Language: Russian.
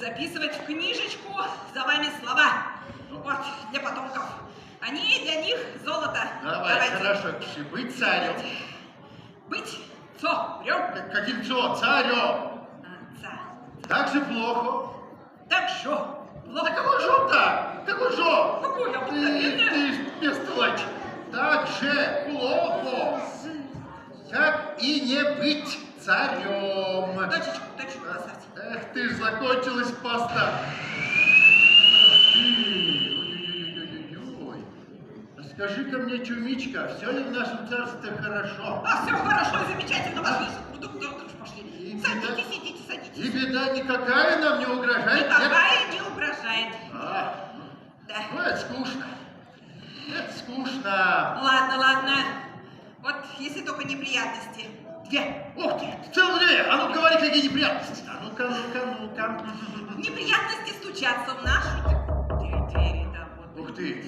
записывать в книжечку за вами слова. Вот, для потомков. Они для них золото. Давай, Давайте. хорошо, пиши. Быть царем. Быть царем. Каким царем? Царь. Так же плохо. Так что? Да кого же так? Какой же? Какой обыкновенный? Ты ж бестолочь. Так же плохо. Как и не быть царем. Дочечку поставьте. Эх, ты ж закончилась паста. Ой-ой-ой-ой-ой. Скажи-ка мне, Чумичка, все ли в нашем царстве хорошо? А, все хорошо, замечательно. Вас пошли. Садитесь, идите, И садитесь. беда никакая нам не угрожает? Никакая не угрожает. Да. Ну, это скучно. Это скучно. Ладно. Вот, если только неприятности. Две. Ух ты, целых две. А ну говори, какие неприятности. А ну-ка. Неприятности стучатся в нашу дверь. Да, вот. Ух ты.